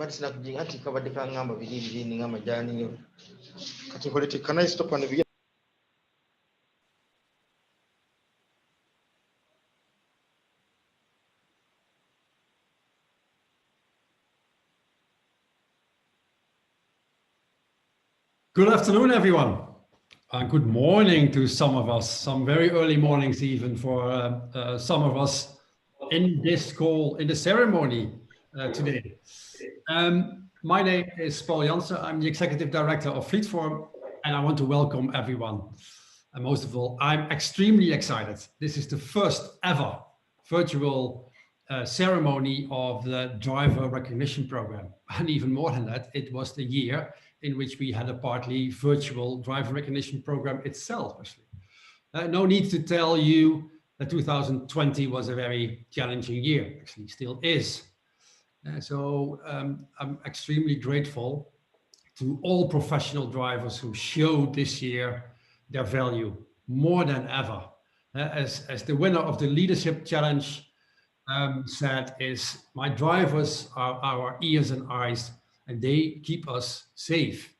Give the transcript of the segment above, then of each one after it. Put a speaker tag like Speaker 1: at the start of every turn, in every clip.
Speaker 1: matisina kujinga ati kabadde kangamba biri nga majani yo kati nkolete can I stop and begin?
Speaker 2: Good afternoon, everyone. Good morning to some of us, some very early mornings even for some of us in this call, in the ceremony today. My name is Paul Jansen. I'm the Executive Director of Fleet Forum, and I want to welcome everyone. And most of all, I'm extremely excited. This is the first ever virtual ceremony of the driver recognition program. And even more than that, it was the year in which we had a partly virtual driver recognition program itself, actually. No need to tell you that 2020 was a very challenging year, actually still is. So I'm extremely grateful to all professional drivers who showed this year their value more than ever. As the winner of the Leadership Challenge said, is my drivers are our ears and eyes, and they keep us safe.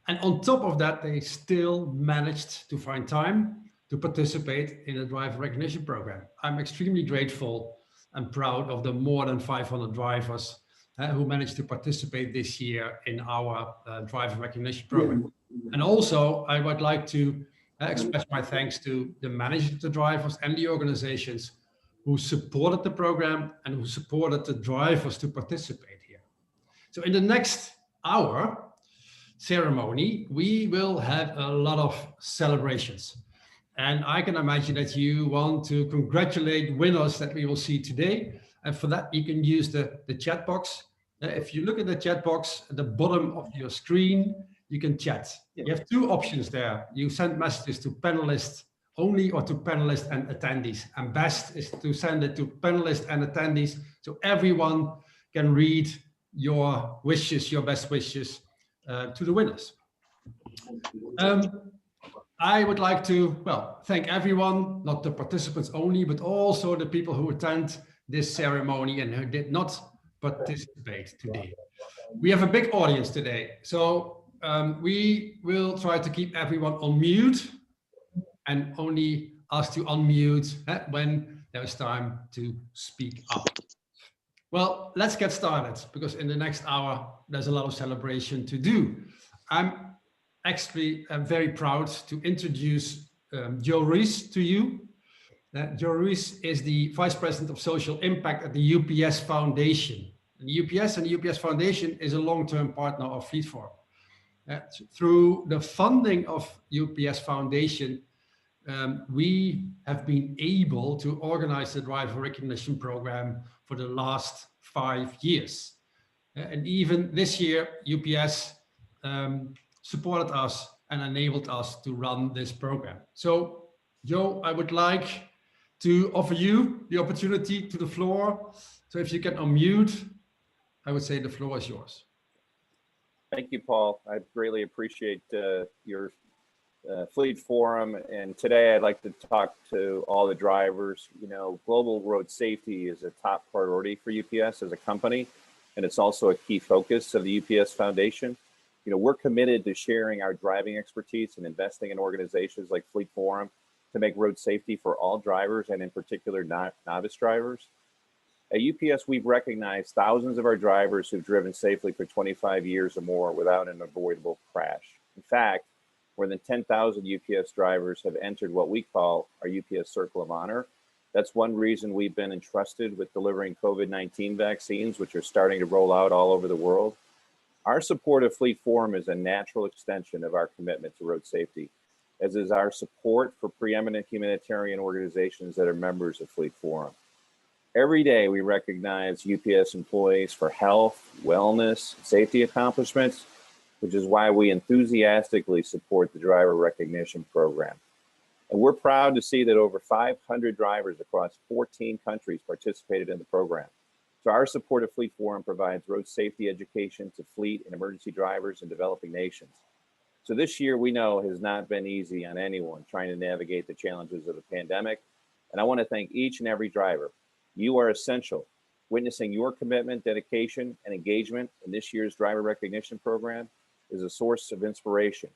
Speaker 2: And on top of that, they still managed to find time to participate in the driver recognition program. I'm extremely grateful and proud of the more than 500 drivers who managed to participate this year in our driver recognition program. And also, I would like to express my thanks to the managers of the drivers and the organizations who supported the program and who supported the drivers to participate here. So in the next hour ceremony, we will have a lot of celebrations. And I can imagine that you want to congratulate winners that we will see today. And for that, you can use the chat box. If you look at the chat box at the bottom of your screen, you can chat. You have two options there. You send messages to panelists only or to panelists and attendees. And best is to send it to panelists and attendees so everyone can read your wishes, your best wishes to the winners. I would like to, thank everyone, not the participants only, but also the people who attend this ceremony and who did not participate today. We have a big audience today, so we will try to keep everyone on mute and only ask to unmute when there's time to speak up. Well, let's get started, because in the next hour, there's a lot of celebration to do. I'm actually very proud to introduce Joe Ruiz to you. Joe Ruiz is the Vice President of Social Impact at the UPS Foundation. And the UPS Foundation is a long-term partner of Fleet Forum. Through the funding of UPS Foundation, we have been able to organize the driver recognition program for the last 5 years. And even this year, UPS supported us and enabled us to run this program. So, Joe, I would like to offer you the opportunity to the floor. So if you can unmute, I would say the floor is yours.
Speaker 3: Thank you, Paul. I greatly appreciate your Fleet Forum. And today I'd like to talk to all the drivers. You know, global road safety is a top priority for UPS as a company, and it's also a key focus of the UPS Foundation. You know, we're committed to sharing our driving expertise and investing in organizations like Fleet Forum to make road safety for all drivers, and in particular novice drivers. At UPS, we've recognized thousands of our drivers who've driven safely for 25 years or more without an avoidable crash. In fact, more than 10,000 UPS drivers have entered what we call our UPS Circle of Honor. That's one reason we've been entrusted with delivering COVID-19 vaccines, which are starting to roll out all over the world. Our support of Fleet Forum is a natural extension of our commitment to road safety, as is our support for preeminent humanitarian organizations that are members of Fleet Forum. Every day we recognize UPS employees for health, wellness, safety accomplishments, which is why we enthusiastically support the driver recognition program. And we're proud to see that over 500 drivers across 14 countries participated in the program. So our support of Fleet Forum provides road safety education to fleet and emergency drivers in developing nations. So this year we know has not been easy on anyone trying to navigate the challenges of the pandemic. And I want to thank each and every driver. You are essential Witnessing your commitment, dedication, and engagement in this year's driver recognition program is a source of inspiration.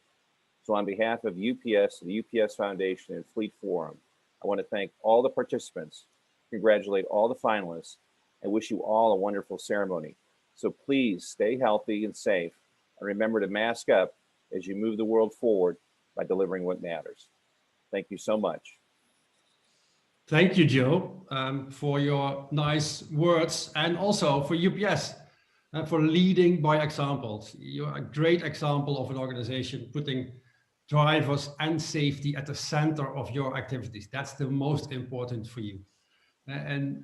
Speaker 3: So on behalf of UPS, the UPS Foundation, and Fleet Forum, I want to thank all the participants, congratulate all the finalists, and wish you all a wonderful ceremony. So please stay healthy and safe, and remember to mask up as you move the world forward by delivering what matters. Thank you so much.
Speaker 2: Thank you, Joe, for your nice words, and also for UPS for leading by examples. You're a great example of an organization putting drivers and safety at the center of your activities. That's the most important for you. And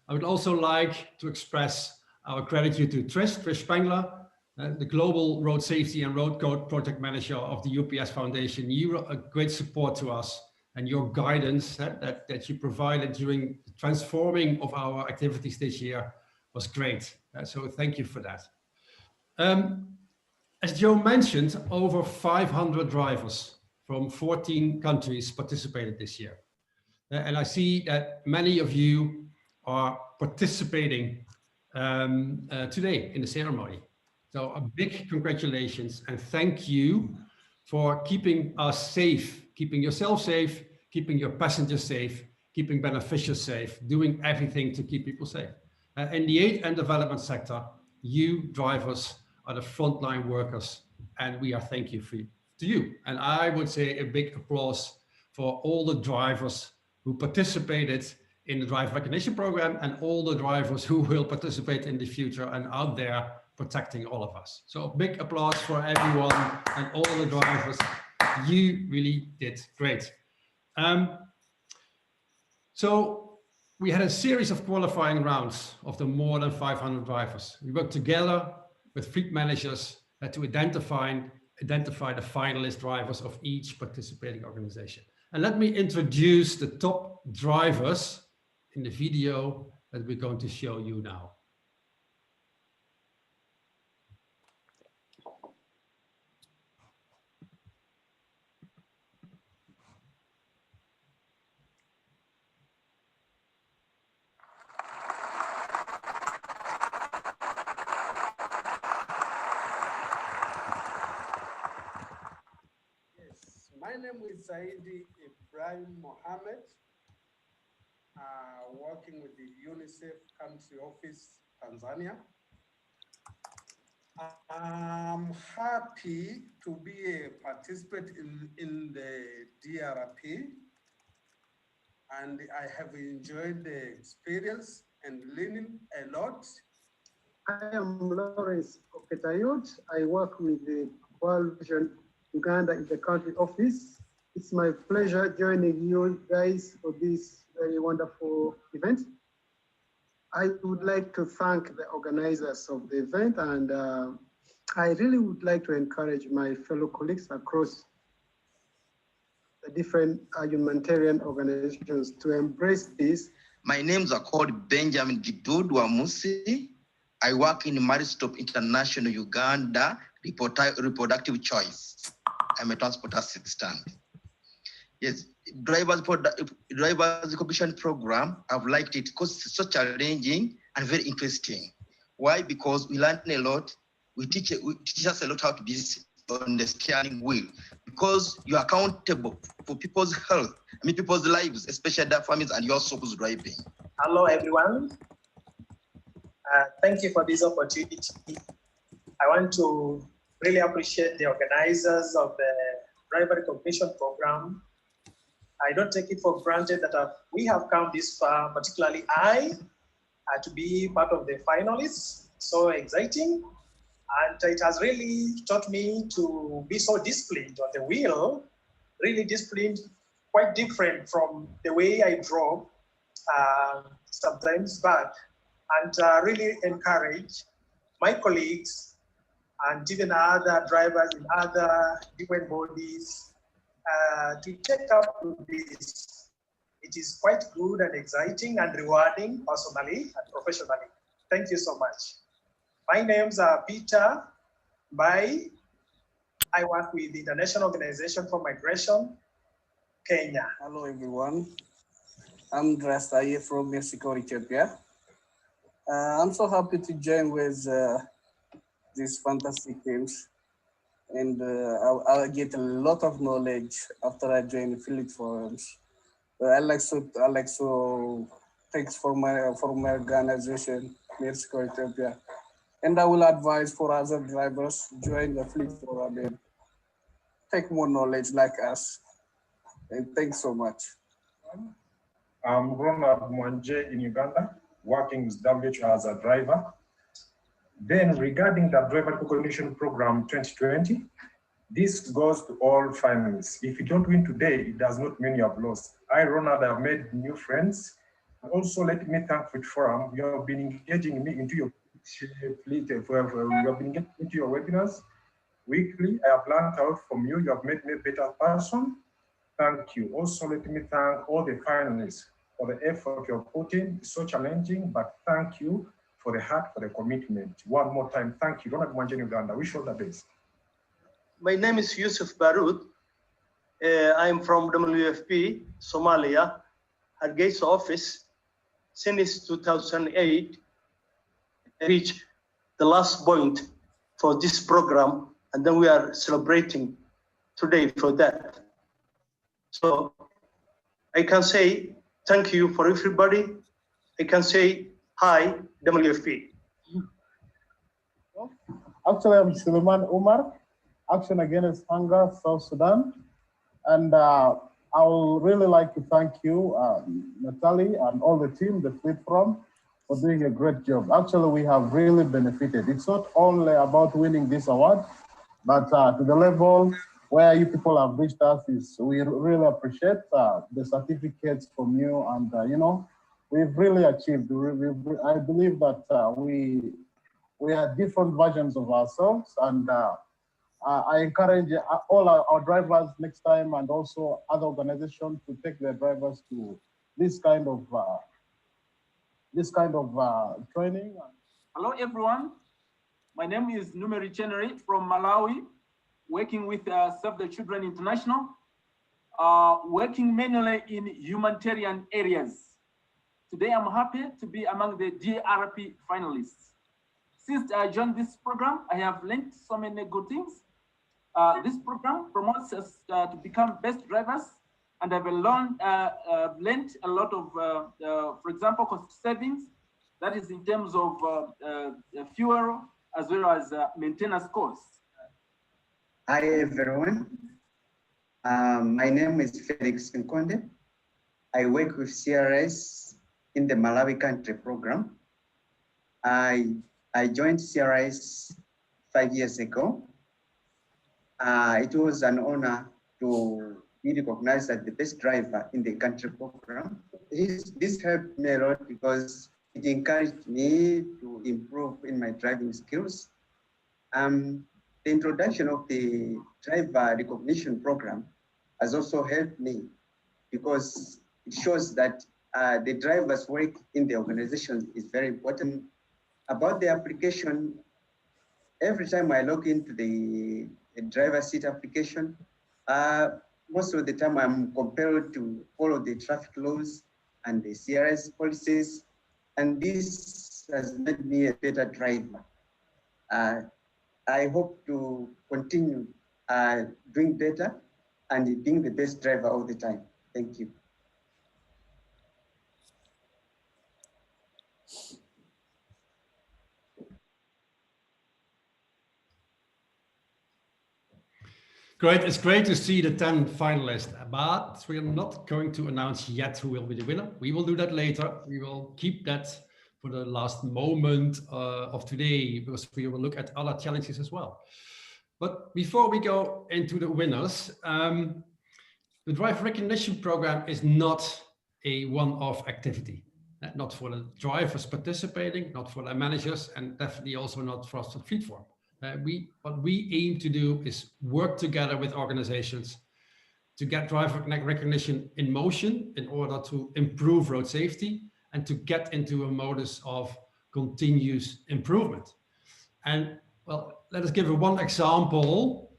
Speaker 2: I would also like to express our gratitude to Trish Spengler, the Global Road Safety and Road Code Project Manager of the UPS Foundation. You were a great support to us, and your guidance that you provided during the transforming of our activities this year was great. So thank you for that. As Joe mentioned, over 500 drivers from 14 countries participated this year. And I see that many of you are participating today in the ceremony. So a big congratulations and thank you for keeping us safe, keeping yourself safe, keeping your passengers safe, keeping beneficiaries safe, doing everything to keep people safe. In the aid and development sector, you drivers are the frontline workers, and we are thank you to you. And I would say a big applause for all the drivers who participated in the driver recognition program and all the drivers who will participate in the future and out there protecting all of us. So a big applause for everyone and all the drivers. You really did great. So we had a series of qualifying rounds of the more than 500 drivers. We worked together with fleet managers to identify the finalist drivers of each participating organization. And let me introduce the top drivers in the video that we're going to show you now.
Speaker 4: My name is Saidi Ibrahim Mohammed, working with the UNICEF Country Office, Tanzania. I'm happy to be a participant in the DRP, and I have enjoyed the experience and learning a lot.
Speaker 5: I am Lawrence Oketayot. I work with the World Vision Uganda in the country office. It's my pleasure joining you guys for this very wonderful event. I would like to thank the organizers of the event, and I really would like to encourage my fellow colleagues across the different humanitarian organizations to embrace this.
Speaker 6: My names are called Benjamin Gidud Wamusi. I work in Maristop International, Uganda, reproductive choice. I'm a transport assistant. Yes, drivers recognition program, I've liked it because it's so challenging and very interesting. Why? Because we learn a lot. We teach us a lot how to be on the steering wheel, because you're accountable for people's health, people's lives, especially their families, and you're also who's driving.
Speaker 7: Hello, everyone. Thank you for this opportunity. I want to really appreciate the organizers of the driver recognition program. I don't take it for granted that we have come this far, particularly to be part of the finalists. So exciting. And it has really taught me to be so disciplined on the wheel, really disciplined, quite different from the way I drove sometimes back. And really encourage my colleagues and even other drivers in other different bodies to take up this. It is quite good and exciting and rewarding personally and professionally. Thank you so much. My names are Peter Bai. I work with the International Organization for Migration, Kenya.
Speaker 8: Hello everyone. I'm Drastaye from Mexico, Ethiopia.
Speaker 4: I'm so happy to join with these fantastic teams, and I'll get a lot of knowledge after I join the Felix forums. I like so thanks for my organization, Mexico, Ethiopia, and I will advise for other drivers join the Felix forum and take more knowledge like us. And thanks so much.
Speaker 8: I'm Ronald Mwanje in Uganda, working with WHO as a driver. Then regarding the driver recognition program 2020, this goes to all finalists. If you don't win today, it does not mean you have lost. I, Ronald, have made new friends. Also, let me thank Fleet Forum. You have been engaging me into your fleet. You have been engaging into your webinars weekly. I have learned out from you. You have made me a better person. Thank you. Also, let me thank all the finalists for the effort you have put in. It's so challenging, but thank you for the heart, for the commitment. One more time, thank you. Ronald Mwanje, Uganda. Wish you all the best.
Speaker 9: My name is Yusuf Barut. I'm from WFP, Somalia, Hargeisa office. Since 2008, I reached the last point for this program, and then we are celebrating today for that. So I can say thank you for everybody. I can say hi, WFP.
Speaker 10: Actually, I'm Suleiman Umar, Action Against Hunger, South Sudan. And I would really like to thank you, Natalie, and all the team, the Fleet Forum, for doing a great job. Actually, we have really benefited. It's not only about winning this award, but to the level where you people have reached us, is we really appreciate the certificates from you. And, you know, we've really achieved. I believe that we are different versions of ourselves. And I encourage all our drivers next time, and also other organizations, to take their drivers to this kind of training.
Speaker 11: Hello, everyone. My name is Numeri Chenery from Malawi, working with Save the Children International, working mainly in humanitarian areas. Today, I'm happy to be among the DRP finalists. Since I joined this program, I have learned so many good things. This program promotes us to become best drivers, and I've learned a lot of, for example, cost savings. That is in terms of fuel as well as maintenance costs.
Speaker 12: Hi, everyone. My name is Felix Cinconde. I work with CRS in the Malawi country program. I joined CRS 5 years ago. It was an honor to be recognized as the best driver in the country program. This helped me a lot because it encouraged me to improve in my driving skills. The introduction of the driver recognition program has also helped me because it shows that the driver's work in the organization is very important. About the application, every time I log into the driver seat application, most of the time I'm compelled to follow the traffic laws and the CRS policies, and this has made me a better driver. I hope to continue doing better and being the best driver all the time. Thank you.
Speaker 2: Great, it's great to see the 10 finalists, but we're not going to announce yet who will be the winner. We will do that later. We will keep that for the last moment of today, because we will look at other challenges as well. But before we go into the winners, the driver recognition program is not a one-off activity. Not for the drivers participating, not for the managers, and definitely also not for us at Fleet Forum. What we aim to do is work together with organizations to get driver recognition in motion in order to improve road safety and to get into a modus of continuous improvement. And well, let us give one example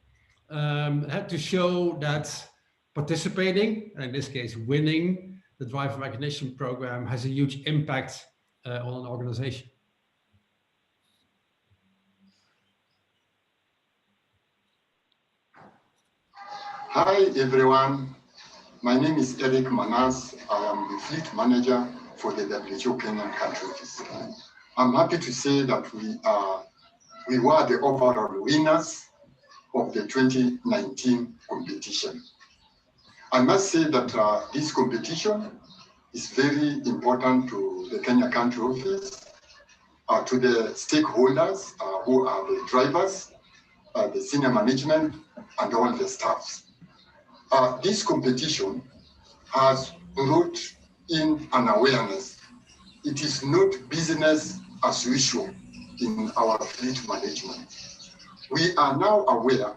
Speaker 2: to show that participating, in this case winning, the driver recognition program has a huge impact on an organization.
Speaker 13: Hi everyone, my name is Eric Manas. I am the fleet manager for the WHO Kenyan country office. I'm happy to say that we were the overall winners of the 2019 competition. I must say that this competition is very important to the Kenya country office, to the stakeholders who are the drivers, the senior management, and all the staffs. This competition has brought in an awareness. It is not business as usual in our fleet management. We are now aware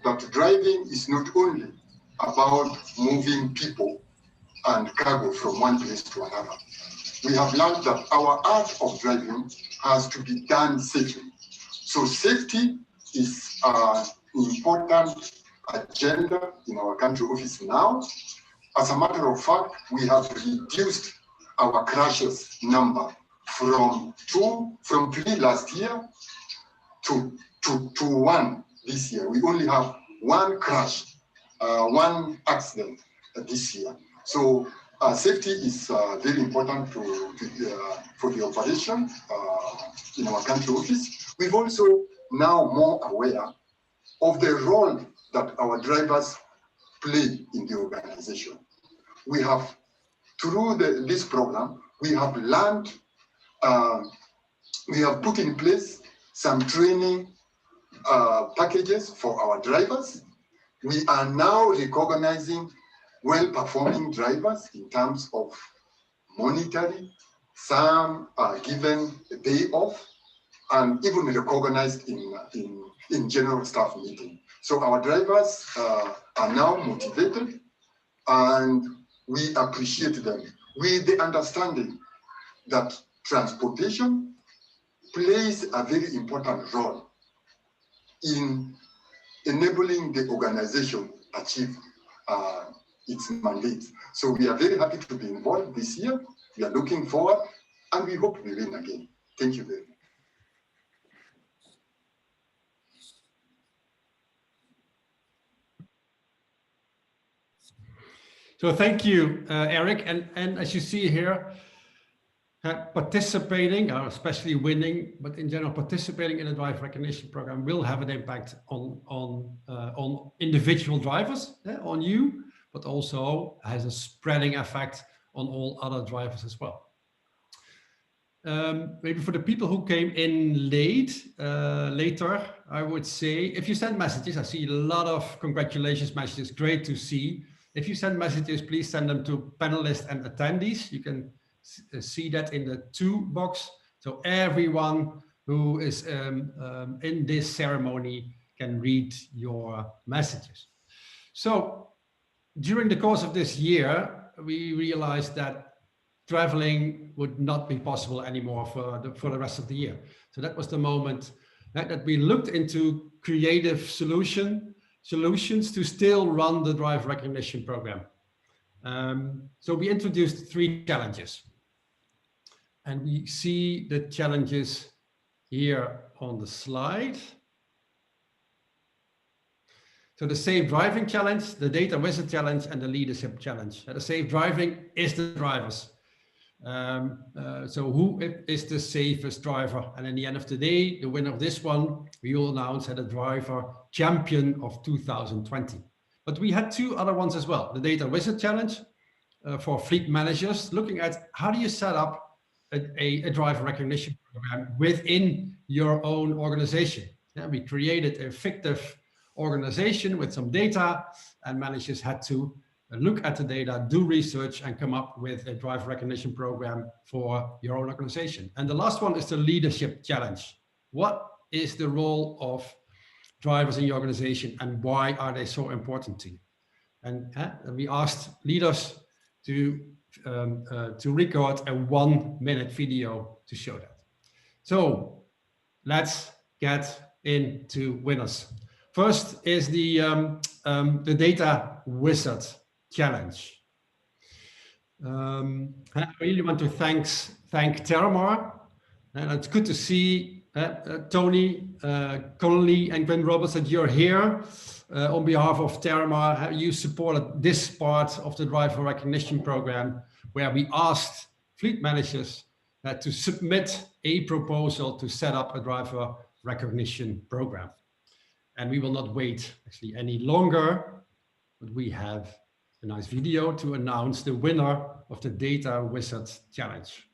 Speaker 13: that driving is not only about moving people and cargo from one place to another. We have learned that our art of driving has to be done safely. So safety is an important agenda in our country office now. As a matter of fact, we have reduced our crashes number from 3 last year to 1 this year. We only have 1 crash, 1 accident this year. So safety is very important for the operation in our country office. We've also now more aware of the role that our drivers play in the organization. We have, through this program, we have learned, we have put in place some training packages for our drivers. We are now recognizing well-performing drivers in terms of monetary. Some are given a day off and even recognized in general staff meeting. So our drivers are now motivated and we appreciate them with the understanding that transportation plays a very important role in enabling the organization achieve its mandate. So we are very happy to be involved this year. We are looking forward and we hope we win again. Thank you very much.
Speaker 2: So thank you, Eric. And as you see here, participating, or especially winning, but in general, participating in the driver recognition program will have an impact on individual drivers, on you, but also has a spreading effect on all other drivers as well. Maybe for the people who came in later, I would say, if you send messages, I see a lot of congratulations messages, great to see. If you send messages, please send them to panelists and attendees. You can see that in the to box. So everyone who is in this ceremony can read your messages. So during the course of this year, we realized that traveling would not be possible anymore for the rest of the year. So that was the moment that we looked into creative solutions to still run the driver recognition program. So we introduced 3 challenges. And we see the challenges here on the slide. So the Safe Driving Challenge, the Data Wizard Challenge, and the Leadership Challenge. The Safe Driving is the drivers. So who is the safest driver? And in the end of the day, the winner of this one, we will announce as the driver champion of 2020. But we had 2 other ones as well. The Data Wizard Challenge for fleet managers, looking at how do you set up a driver recognition program within your own organization. Yeah, we created a fictive organization with some data, and managers had to look at the data, do research, and come up with a driver recognition program for your own organization. And the last one is the Leadership Challenge. What is the role of drivers in your organization and why are they so important to you? And we asked leaders to record a 1-minute video to show that. So let's get into winners. First is the Data Wizard Challenge. I really want to thank Terramar, And it's good to see Tony, Connolly, and Gwen Roberts that you're here. On behalf of Terma, you supported this part of the driver recognition program, where we asked fleet managers to submit a proposal to set up a driver recognition program. And we will not wait actually any longer, but we have a nice video to announce the winner of the Data Wizard Challenge.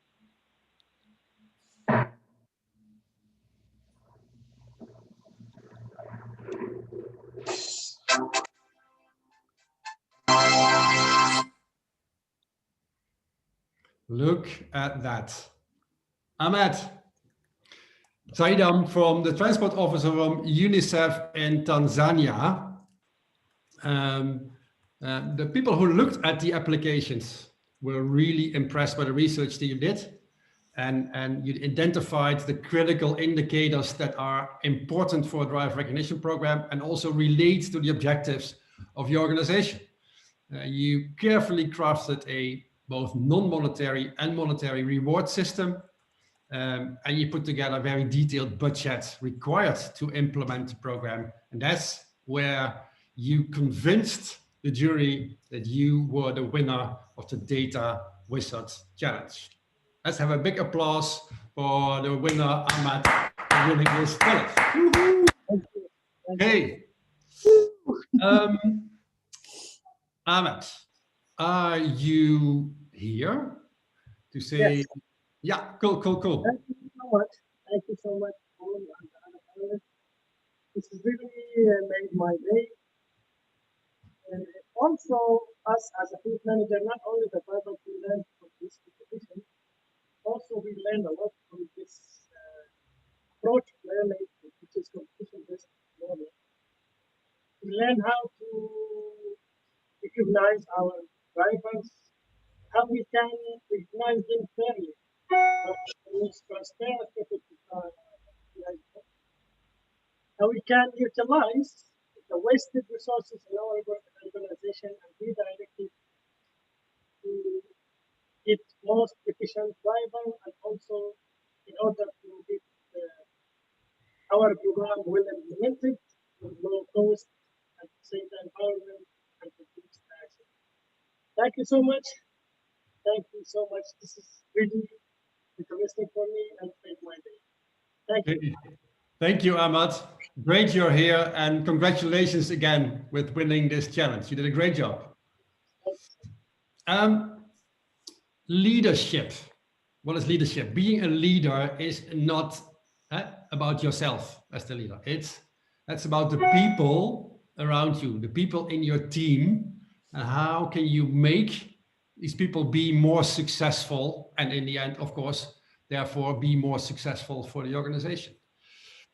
Speaker 2: Look at that. Ahmed Zaidam from the transport officer from UNICEF in Tanzania. The people who looked at the applications were really impressed by the research that you did. And you identified the critical indicators that are important for a driver recognition program and also relate to the objectives of your organization. You carefully crafted a both non-monetary and monetary reward system, and you put together a very detailed budget required to implement the program. And that's where you convinced the jury that you were the winner of the Data Wizard Challenge. Let's have a big applause for the winner, Ahmed, for winning this challenge. Okay. Ahmed, are you here to say?
Speaker 14: Yes.
Speaker 2: Yeah, cool.
Speaker 14: Thank you so much. Thank you so much. This really made my day. And also, us as a fleet manager, not only the driver we learn from this competition, also we learn a lot from this approach of learning, which is competition-based learning. We learn how to recognize our drivers, how we can recognize them fairly, use transparent methods to how we can utilize the wasted resources in our organization and redirect it to get most efficient driver, and also in order to get our program well implemented with low cost and save the environment and reduce taxes. Thank you so much. Thank you so much. This is really interesting for me and made my day. Thank you.
Speaker 2: Thank you, Ahmad. Great you're here, and congratulations again with winning this challenge. You did a great job. Leadership. What is leadership? Being a leader is not about yourself as the leader. That's about the people around you, the people in your team, and how can you make these people be more successful, and in the end, of course, therefore be more successful for the organization.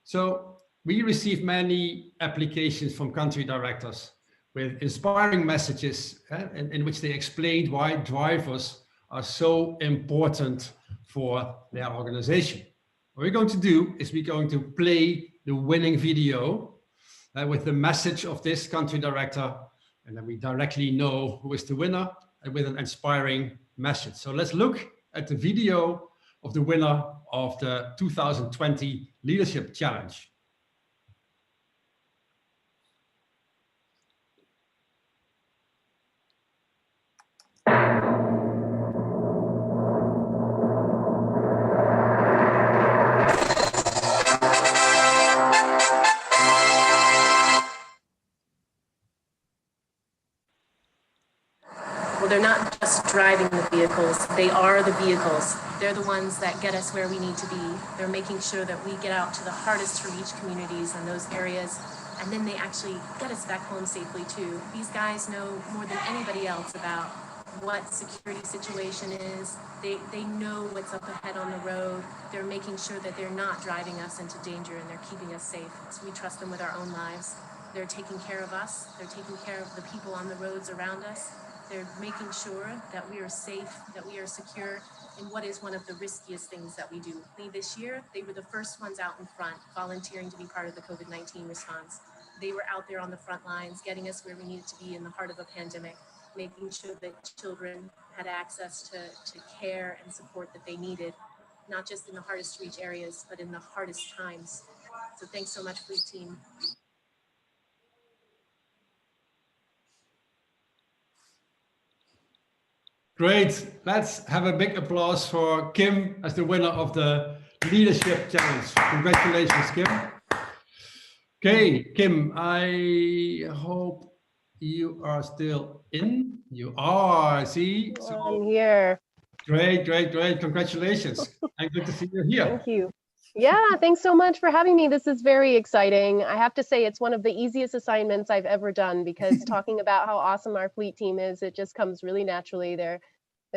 Speaker 2: So we received many applications from country directors with inspiring messages in which they explained why drivers are so important for their organization. What we're going to do is we're going to play the winning video with the message of this country director, and then we directly know who is the winner and with an inspiring message. So let's look at the video of the winner of the 2020 Leadership Challenge.
Speaker 15: Well, they're not just driving the vehicles, they are the vehicles. They're the ones that get us where we need to be. They're making sure that we get out to the hardest to reach communities in those areas, and then they actually get us back home safely too. These guys know more than anybody else about what security situation is. They know what's up ahead on the road. They're making sure that they're not driving us into danger, and they're keeping us safe. So we trust them with our own lives. They're taking care of us. They're taking care of the people on the roads around us. They're making sure that we are safe, that we are secure in what is one of the riskiest things that we do. This year, they were the first ones out in front, volunteering to be part of the COVID-19 response. They were out there on the front lines, getting us where we needed to be in the heart of a pandemic, making sure that children had access to care and support that they needed. not just in the hardest to reach areas, but in the hardest times. So thanks so much, Fleet Team.
Speaker 2: Great. Let's have a big applause for Kim as the winner of the Leadership Challenge. Congratulations, Kim. Okay, Kim, I hope you are still in. You are, I see. So,
Speaker 16: I'm here.
Speaker 2: Great, great, great. Congratulations. And good to see you here.
Speaker 16: Thank you. Yeah, thanks so much for having me. This is very exciting. I have to say it's one of the easiest assignments I've ever done because talking about how awesome our fleet team is, it just comes really naturally. They're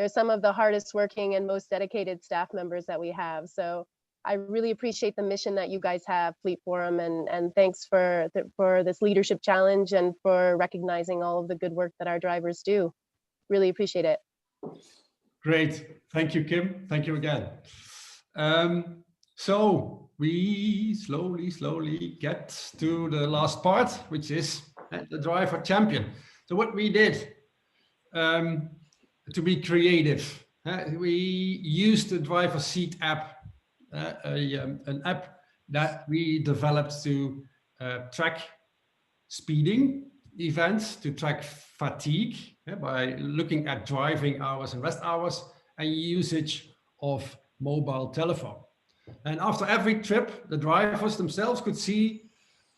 Speaker 16: some of the hardest working and most dedicated staff members that we have. So I really appreciate the mission that you guys have, Fleet Forum, and thanks for this leadership challenge and for recognizing all of the good work that our drivers do. Really appreciate it.
Speaker 2: Great. Thank you, Kim. Thank you again. So we slowly get to the last part, which is the driver champion. So what we did to be creative, we used the driver seat app, an app that we developed to track speeding events, to track fatigue by looking at driving hours and rest hours and usage of mobile telephone. And after every trip, the drivers themselves could see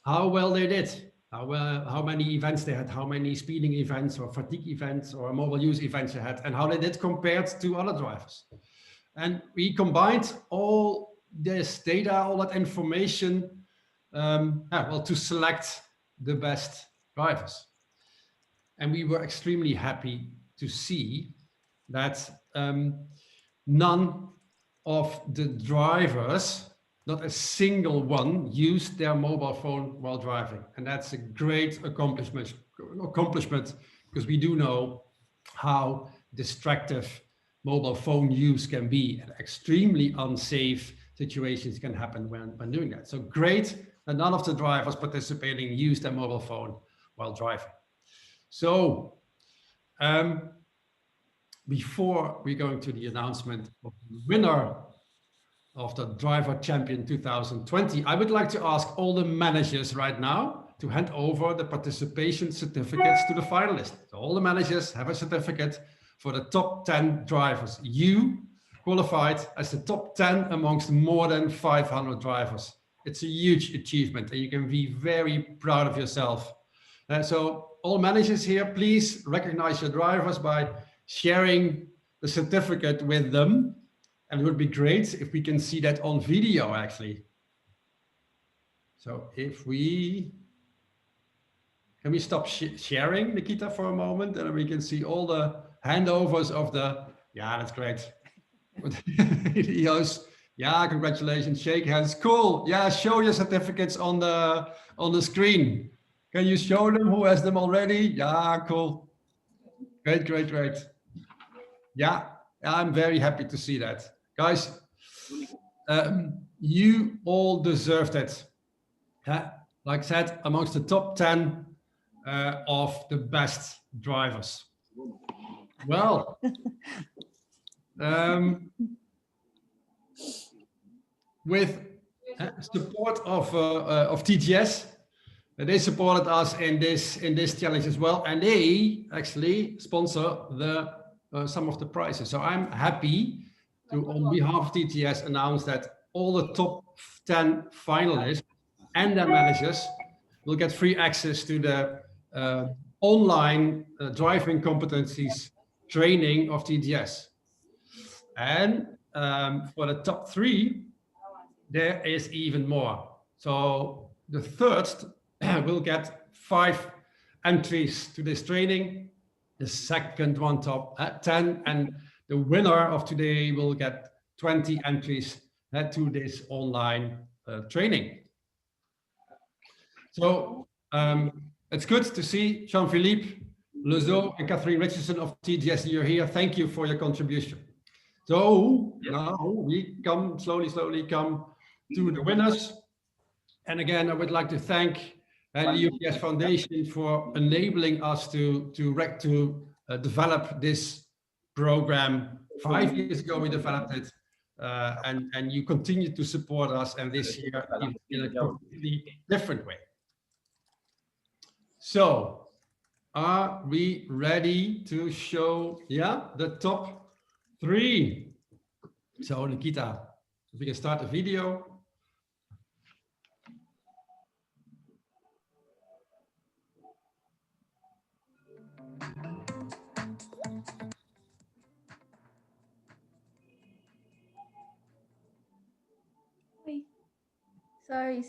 Speaker 2: how well they did, how many events they had, how many speeding events or fatigue events or mobile use events they had, and how they did compared to other drivers. And we combined all this data, all that information, to select the best drivers. And we were extremely happy to see that none of the drivers, not a single one, used their mobile phone while driving. And that's a great accomplishment because we do know how distractive mobile phone use can be, and extremely unsafe situations can happen when doing that. So great that none of the drivers participating used their mobile phone while driving. So before we go into the announcement of the winner of the Driver Champion 2020, I would like to ask all the managers right now to hand over the participation certificates to the finalists. So all the managers have a certificate for the top 10 drivers. You qualified as the top 10 amongst more than 500 drivers. It's a huge achievement and you can be very proud of yourself. So all managers here, please recognize your drivers by sharing the certificate with them. And it would be great if we can see that on video actually. So if we, can we stop sharing, Nikita, for a moment? And we can see all the handovers of the, yeah, that's great. Videos. Yeah, congratulations, shake hands, cool. Yeah, show your certificates on the screen. Can you show them who has them already? Yeah, cool. Great, great, great. Yeah, I'm very happy to see that. Guys, you all deserved it. Like I said, amongst the top 10 of the best drivers. Well, with support of TGS, they supported us in this challenge as well, and they actually sponsor some of the prizes. So I'm happy to, on behalf of TGS, announce that all the top 10 finalists and their managers will get free access to the online driving competencies training of TGS. And for the top 3, there is even more. So the third will get 5 entries to this training, the second one top 10, and the winner of today will get 20 entries to this online training. So it's good to see Jean-Philippe Lezeau and Catherine Richardson of TGS, you're here. Thank you for your contribution. So now we come slowly come to the winners. And again, I would like to thank the UPS Foundation for enabling us to develop this program. 5 years ago, we developed it. and you continue to support us, and this year in a completely different way. So, are we ready to show, the top 3? So, Nikita, if we can start the video.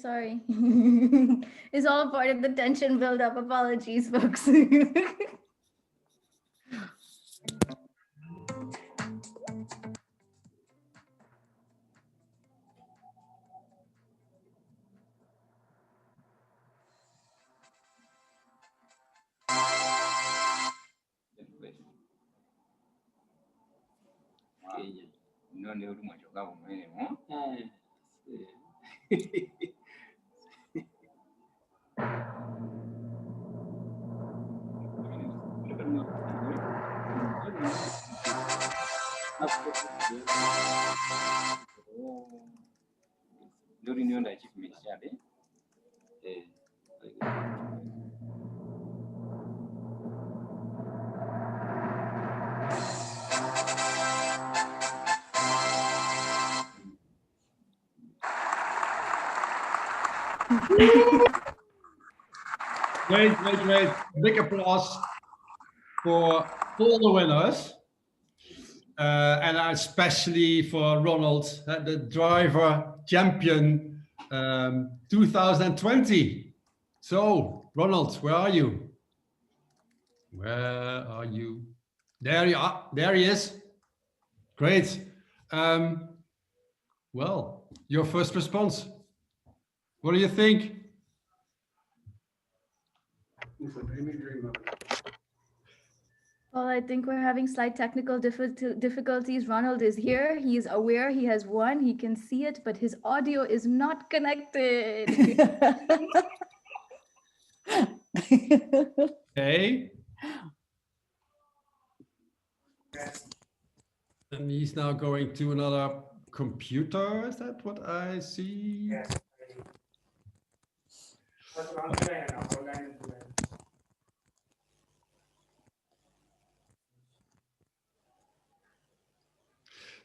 Speaker 17: Sorry. It's all part of the tension build-up. Apologies, folks.
Speaker 2: Great. Big applause for all the winners. And especially for Ronald, the driver champion 2020. So, Ronald, where are you? Where are you? There you are. There he is. Great. Well, your first response. What do you think?
Speaker 17: Well, I think we're having slight technical difficulties. Ronald is here. He's aware he has won. He can see it, but his audio is not connected.
Speaker 2: Okay. And he's now going to another computer. Is that what I see?
Speaker 18: Yes.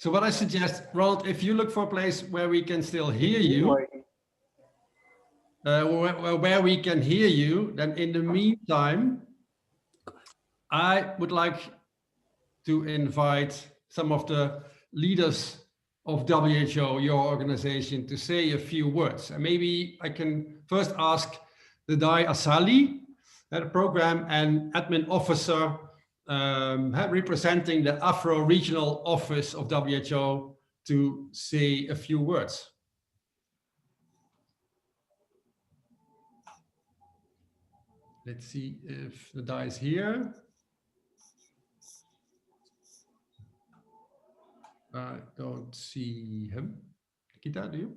Speaker 2: So what I suggest, Ronald, if you look for a place where we can still hear you, where we can hear you, then in the meantime, I would like to invite some of the leaders of WHO, your organization, to say a few words. And maybe I can first ask the Dai Asali, the program and admin officer representing the Afro Regional Office of WHO, to say a few words. Let's see if the Dai is here. I don't see him. Kita, do you?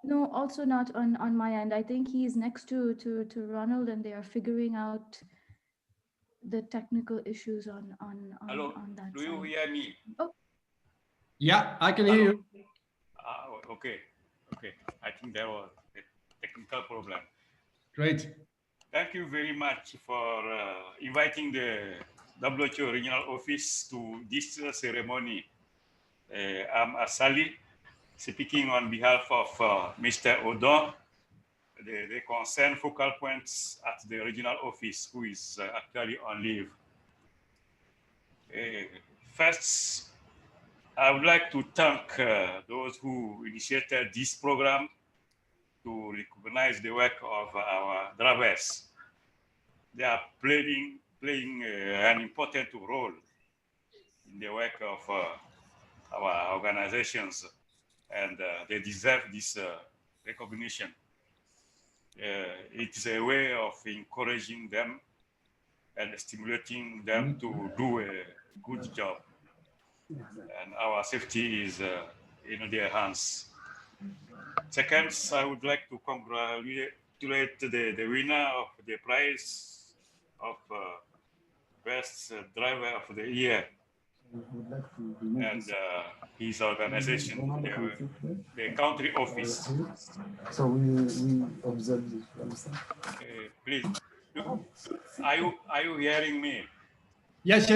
Speaker 17: No, also not on my end. I think he's next to Ronald, and they are figuring out the technical issues on that
Speaker 18: Do you
Speaker 17: side.
Speaker 18: hear me?
Speaker 17: Oh.
Speaker 2: Yeah, I can hear you.
Speaker 18: Okay. I think there was a technical problem.
Speaker 2: Great.
Speaker 18: Thank you very much for inviting the WHO Regional Office to this ceremony. I'm Asali, speaking on behalf of Mr. Odon, the concerned focal points at the regional office, who is actually on leave. First, I would like to thank those who initiated this program to recognize the work of our drivers. They are playing an important role in the work of our organizations, and they deserve this recognition. It's a way of encouraging them and stimulating them to do a good job. And our safety is in their hands. Second, I would like to congratulate the winner of the prize of Best Driver of the Year, and his organization, the country office.
Speaker 19: So we observe this. Understand?
Speaker 18: Please, are you hearing me?
Speaker 2: Yes.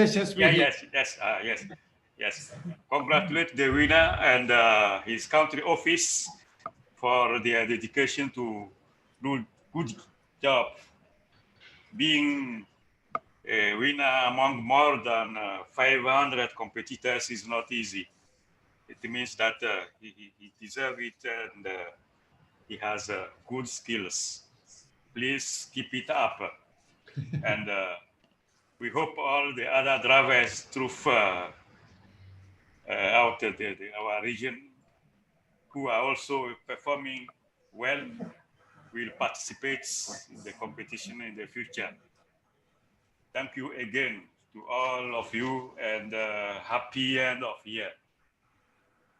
Speaker 18: Yes. Congratulate the winner and his country office for their dedication to do good job. Being a winner among more than 500 competitors is not easy. It means that he deserves it and he has good skills. Please keep it up. And we hope all the other drivers through out our region who are also performing well will participate in the competition in the future. Thank you again to all of you and happy end of year.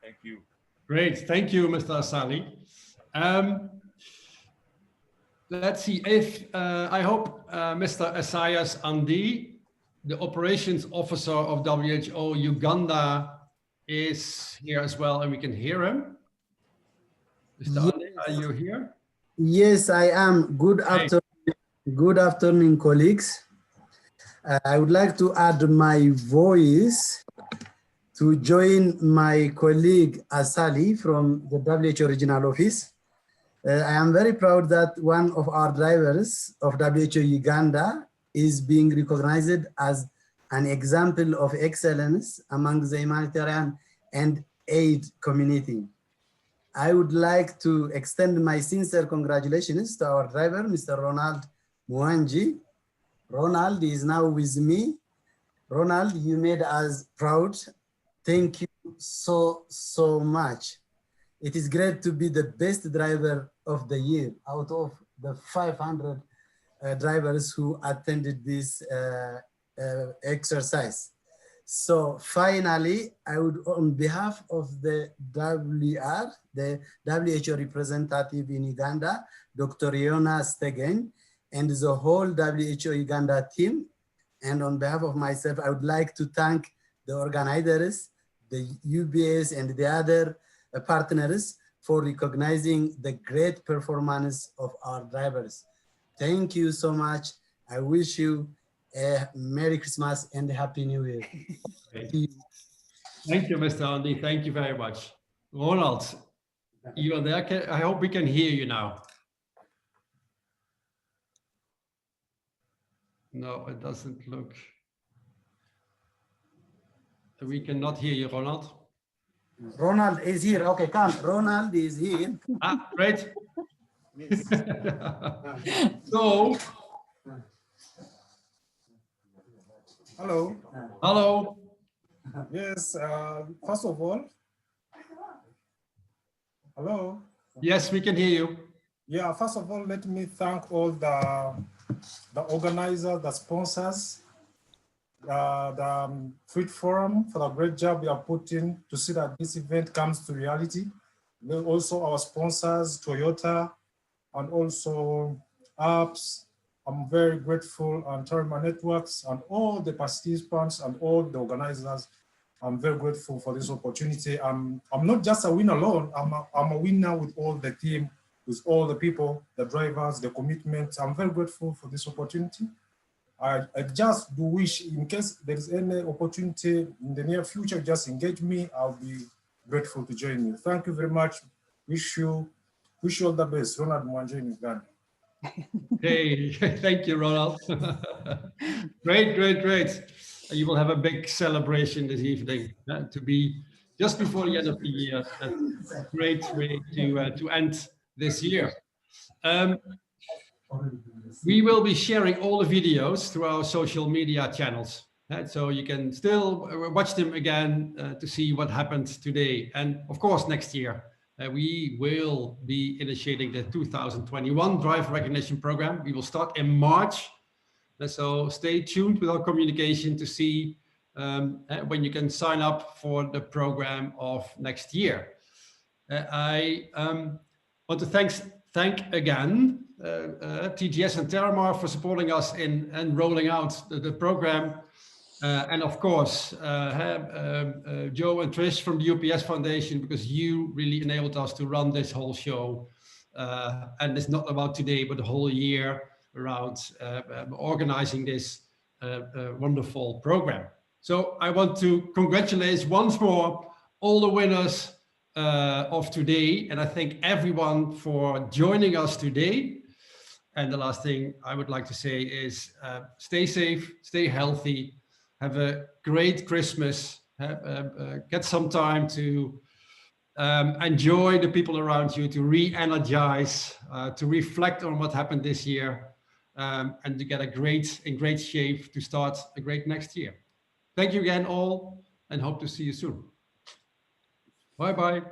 Speaker 18: Thank you.
Speaker 2: Great, thank you, Mr. Asali. Let's see if, I hope Mr. Esaias Andi, the operations officer of WHO Uganda, is here as well and we can hear him. Mr. Andi, are you here?
Speaker 19: Yes, I am. Good afternoon, colleagues. I would like to add my voice to join my colleague Asali from the WHO Regional Office. I am very proud that one of our drivers of WHO Uganda is being recognized as an example of excellence among the humanitarian and aid community. I would like to extend my sincere congratulations to our driver, Mr. Ronald Mwanji. Ronald is now with me. Ronald, you made us proud. Thank you so much. It is great to be the best driver of the year out of the 500 drivers who attended this exercise. So finally, I would, on behalf of the WR, the WHO representative in Uganda, Dr. Yona Stegen, and the whole WHO Uganda team, and on behalf of myself, I would like to thank the organizers, the UBS and the other partners for recognizing the great performance of our drivers. Thank you so much. I wish you a Merry Christmas and a Happy New Year.
Speaker 2: Thank you, Mr. Andy. Thank you very much. Ronald, you are there. I hope we can hear you now. No, it doesn't look. We cannot hear you, Ronald.
Speaker 19: Ronald is here. Okay, come. Ronald is here.
Speaker 2: Ah, great. So.
Speaker 8: Hello.
Speaker 2: Hello.
Speaker 8: Yes, first of all. Hello.
Speaker 2: Yes, we can hear you.
Speaker 8: Yeah, first of all, let me thank all the organizers, the sponsors, the Fleet Forum for the great job you are putting to see that this event comes to reality. Then also our sponsors, Toyota, and also apps. I'm very grateful, and Terma Networks, and all the participants and all the organizers. I'm very grateful for this opportunity. I'm not just a winner alone. I'm a winner with all the team, with all the people, the drivers, the commitment. I'm very grateful for this opportunity. I just do wish, in case there is any opportunity in the near future, just engage me. I'll be grateful to join you. Thank you very much. Wish you all the best. Ronald Mwanje in Uganda.
Speaker 2: Hey, thank you, Ronald. Great. You will have a big celebration this evening to be just before the end of the year. That's a great way to end this year. We will be sharing all the videos through our social media channels. So you can still watch them again to see what happened today. And of course, next year, we will be initiating the 2021 Driver Recognition Program. We will start in March. So stay tuned with our communication to see when you can sign up for the program of next year. I want to thank again TGS and Terramar for supporting us in rolling out the program. And of course, Joe and Trish from the UPS Foundation, because you really enabled us to run this whole show. And it's not about today, but the whole year around organizing this wonderful program. So I want to congratulate once more all the winners of today. And I thank everyone for joining us today. And the last thing I would like to say is stay safe, stay healthy, have a great Christmas, get some time to enjoy the people around you, to re-energize, to reflect on what happened this year, and to get in great shape to start a great next year. Thank you again all, and hope to see you soon. Bye-bye.